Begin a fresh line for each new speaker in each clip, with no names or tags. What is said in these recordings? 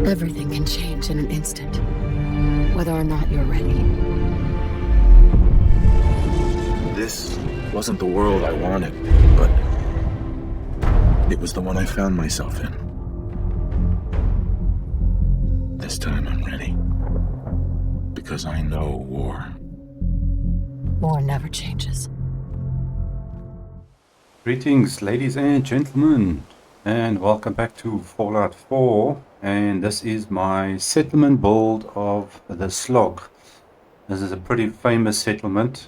Everything can change in an instant, whether or not you're ready.
This wasn't the world I wanted, but it was the one I found myself in. This time I'm ready. Because I know war.
War never changes.
Greetings, ladies and gentlemen, and welcome back to Fallout 4. And this is my settlement build of the Slog. This is a pretty famous settlement.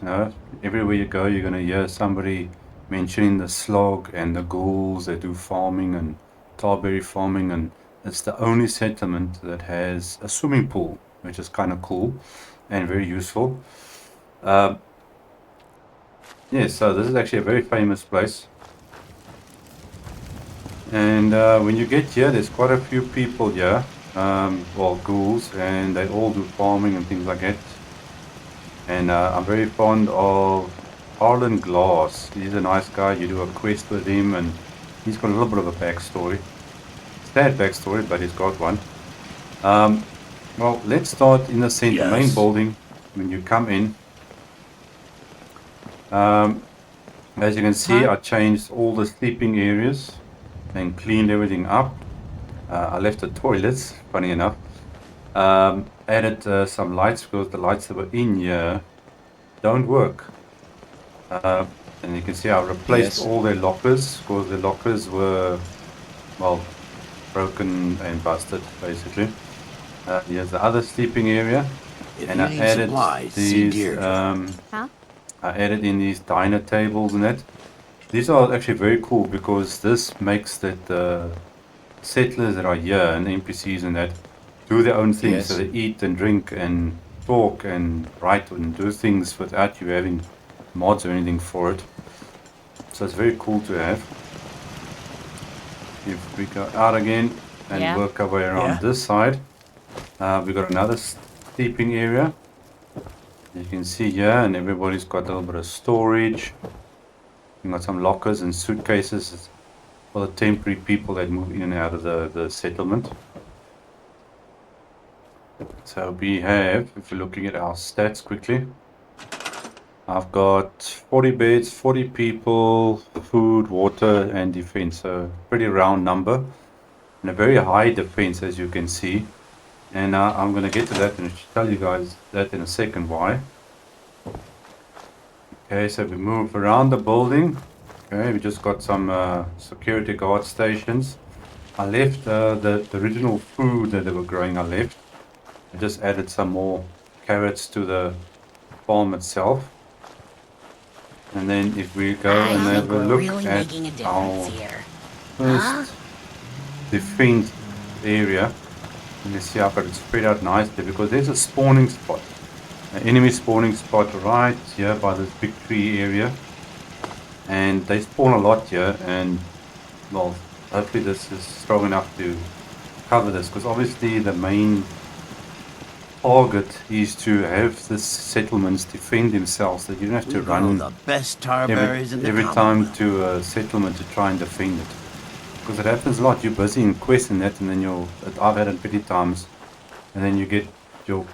Everywhere you go, you're going to hear somebody mentioning the Slog and the ghouls that do farming and tarberry farming. And it's the only settlement that has a swimming pool, which is kind of cool and very useful. Yes, so this is actually a very famous place. And when you get here, there's quite a few people here, well, ghouls, and they all do farming and things like that. And I'm very fond of Harlan Glass. He's a nice guy. You do a quest with him, and he's got a little bit of a backstory. Sad backstory, but he's got one. Well, let's start in the center, main building. When you come in, as you can see, I changed all the sleeping areas and cleaned everything up. I left the toilets, funny enough. Added some lights because the lights that were in here don't work. And you can see I replaced all their lockers because the lockers were, well, broken and busted, basically. Here's the other sleeping area. And I added these, I added in these diner tables and that. These are actually very cool because this makes that the settlers that are here and the NPCs and that do their own things. So they eat and drink and talk and write and do things without you having mods or anything for it. So it's very cool to have. If we go out again and work our way around this side, we've got another sleeping area. You can see here, and everybody's got a little bit of storage. We've got some lockers and suitcases for the temporary people that move in and out of the settlement. So we have, if we're looking at our stats quickly, I've got 40 beds, 40 people, food, water, and defense. So pretty round number. And a very high defense, as you can see. And I'm going to get to that and tell you guys that in a second why. Okay, so we move around the building. Okay, we just got some security guard stations. I left the original food that they were growing, I left. I just added some more carrots to the farm itself. And then if we go and have a look at our first defense area, you can see I've got it spread out nicely because there's a spawning spot. An enemy spawning spot right here by this big tree area. And they spawn a lot here, and well, hopefully this is strong enough to cover this, because obviously the main target is to have the settlements defend themselves, so you don't have to run
the best tarberries in the
every time to a settlement to try and defend it. Because it happens a lot, you're busy in quests and that, and then I've had it many times, and then you get your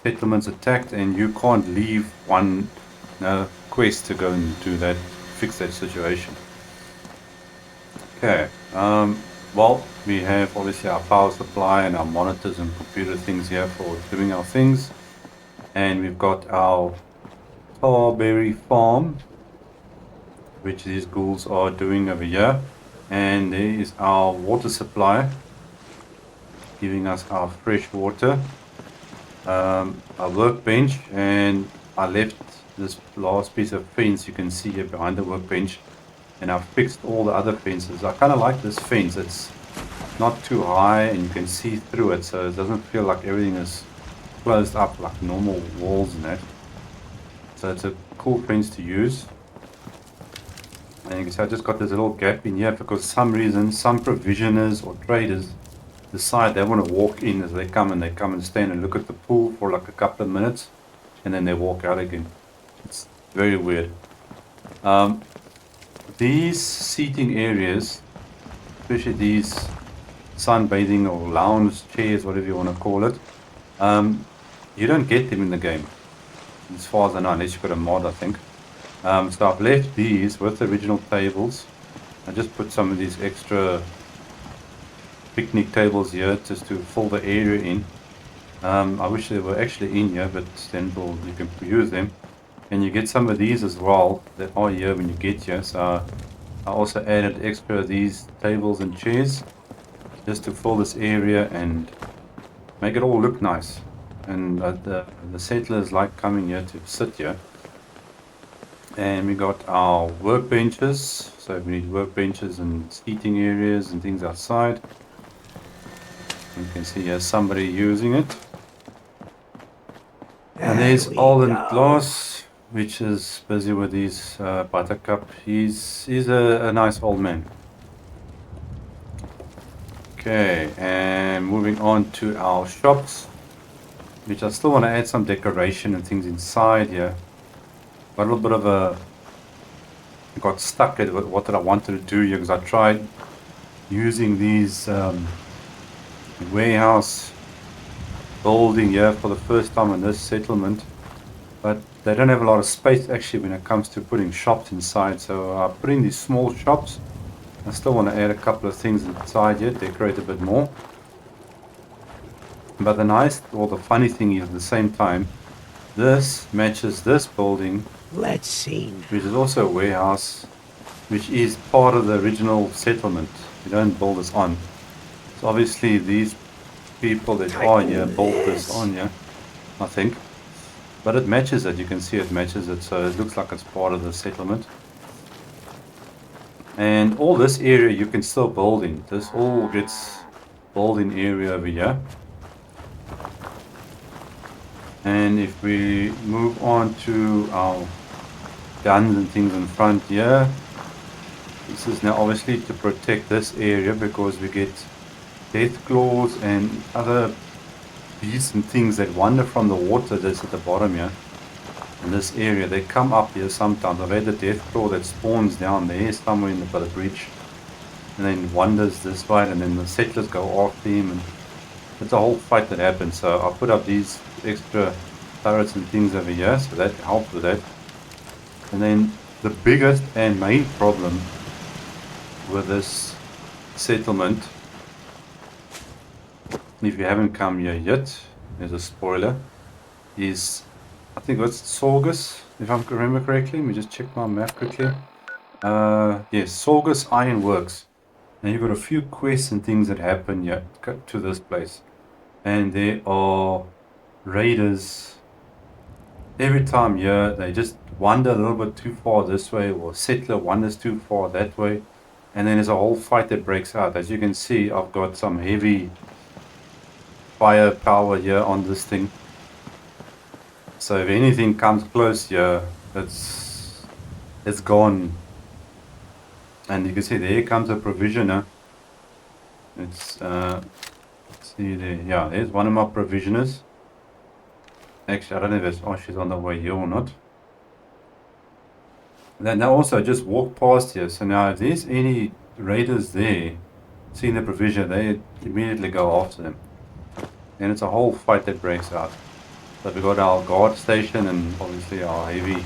settlements attacked and you can't leave one quest to go and do that, fix that situation. Okay, well, we have obviously our power supply and our monitors and computer things here for doing our things. And we've got our tarberry farm, which these ghouls are doing over here. And there is our water supply, giving us our fresh water. Our workbench, and I left this last piece of fence you can see here behind the workbench, and I've fixed all the other fences. I kind of like this fence. It's not too high and you can see through it, so it doesn't feel like everything is closed up like normal walls and that. So it's a cool fence to use. And you can see I just got this little gap in here because for some reason some provisioners or traders decide they want to walk in as they come and stand and look at the pool for like a couple of minutes, and then they walk out again. It's very weird. These seating areas, especially these sunbathing or lounge chairs, whatever you want to call it. You don't get them in the game, as far as I know, unless you've got a mod, I think. So I've left these with the original tables. I just put some of these extra picnic tables here just to fill the area in. I wish they were actually in here, but then you can use them. And you get some of these as well that are here when you get here. So I also added extra of these tables and chairs just to fill this area and make it all look nice. And the settlers like coming here to sit here. And we got our workbenches. So we need workbenches and seating areas and things outside. You can see here's somebody using it. And there's Alden Glass, which is busy with his buttercup. He's a nice old man. Okay, and moving on to our shops, which I still want to add some decoration and things inside here. Got a little bit of a... got stuck at what I wanted to do here because I tried using these warehouse building here for the first time in this settlement, but they don't have a lot of space actually when it comes to putting shops inside, so I put in these small shops. I still want to add a couple of things inside here, decorate a bit more. But the nice, or the funny thing is at the same time, this matches this building.
Let's see.
Which is also a warehouse, which is part of the original settlement. You don't build this on. So obviously these people that are here built this on here, I think. But it matches it, you can see it matches it, so it looks like it's part of the settlement. And all this area you can still build in. This all gets built in area over here. And if we move on to our guns and things in front here, this is now obviously to protect this area because we get death claws and other beasts and things that wander from the water that's at the bottom here. In this area, they come up here sometimes. I've had the death claw that spawns down there somewhere in the bridge and then wanders this way, and then the settlers go after him, and it's a whole fight that happens. So I put up these extra turrets and things over here, so that helps with that. And then the biggest and main problem with this settlement, if you haven't come here yet, there's a spoiler, is, I think it's Sorgus, if I remember correctly. Let me just check my map quickly. Yes, Sorgus Iron Works. And you've got a few quests and things that happen here to this place. And there are raiders every time here. They just wander a little bit too far this way, or settler wanders too far that way. And then there's a whole fight that breaks out. As you can see, I've got some heavy firepower here on this thing. So if anything comes close here, it's gone. And you can see there comes a provisioner. It's let's see there. Yeah, there's one of my provisioners. Actually, I don't know if she's on the way here or not. Then I also just walk past here. So now if there's any raiders there, seeing the provisioner, they immediately go after them. And it's a whole fight that breaks out. So we got our guard station and obviously our heavy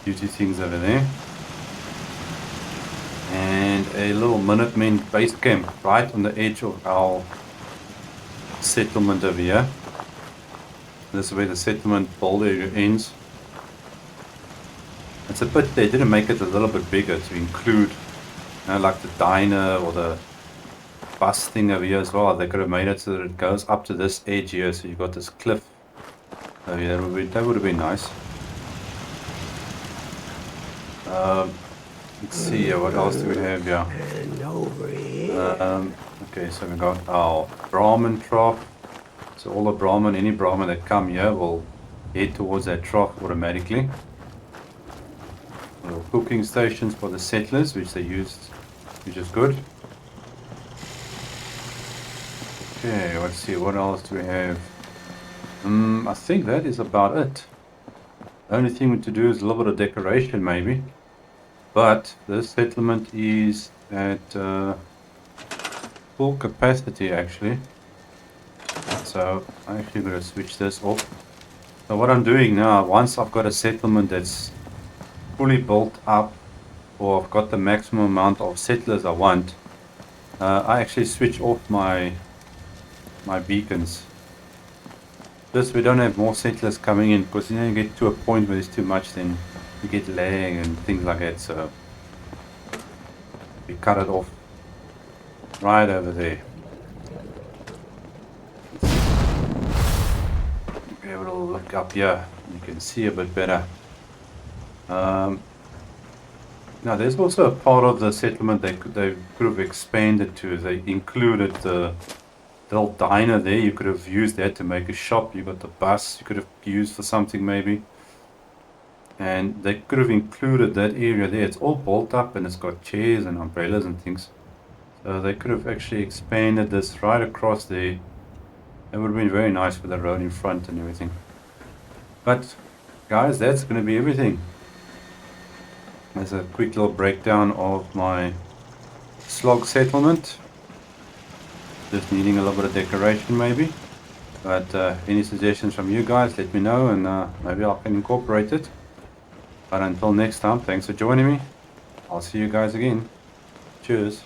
duty things over there. And a little Minutemen base camp right on the edge of our settlement over here. This is where the settlement build area ends. It's a bit, they didn't make it a little bit bigger to include, like the diner or the bus thing over here as well. They could have made it so that it goes up to this edge here, so you've got this cliff over here. That would have been nice. Let's see here, what else do we have here?
And over here.
Okay, so we got our Brahmin trough. So all the Brahmin, any Brahmin that come here will head towards that trough automatically. Little cooking stations for the settlers, which they used, which is good. Okay, let's see, what else do we have? I think that is about it. The only thing to do is a little bit of decoration maybe. But this settlement is at full capacity actually. So I actually going to switch this off. So what I'm doing now, once I've got a settlement that's fully built up, or I've got the maximum amount of settlers I want, I actually switch off my beacons. This we don't have more settlers coming in, because you get to a point where there's too much, then you get lag and things like that. So we cut it off right over there. Okay, we'll look up here. You can see a bit better. Now there's also a part of the settlement they could have expanded to. They included the little diner there. You could have used that to make a shop. You got the bus you could have used for something maybe. And they could have included that area there. It's all built up and it's got chairs and umbrellas and things. So they could have actually expanded this right across there. It would have been very nice with the road in front and everything. But guys, that's going to be everything. There's a quick little breakdown of my slog settlement. Just needing a little bit of decoration maybe. But any suggestions from you guys, let me know, and maybe I can incorporate it. But until next time, thanks for joining me. I'll see you guys again. Cheers.